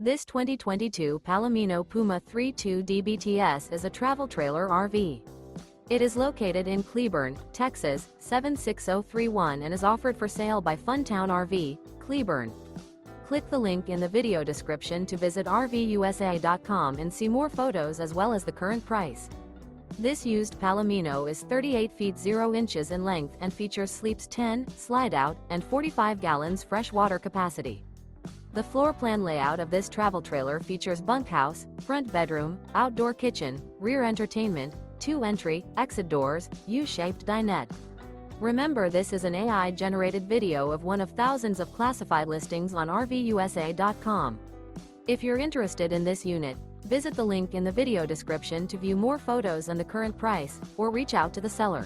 This 2022 Palomino Puma 3.2 DBTS is a travel trailer RV. It is located in Cleburne, Texas, 76031 and is offered for sale by Funtown RV, Cleburne. Click the link in the video description to visit RVUSA.com and see more photos as well as the current price. This used Palomino is 38 feet 0 inches in length and features sleeps 10, slide-out, and 45 gallons fresh water capacity. The floor plan layout of this travel trailer features bunkhouse, front bedroom, outdoor kitchen, rear entertainment, 2 entry, exit doors, U-shaped dinette. Remember, this is an AI-generated video of one of thousands of classified listings on RVUSA.com. If you're interested in this unit, visit the link in the video description to view more photos and the current price, or reach out to the seller.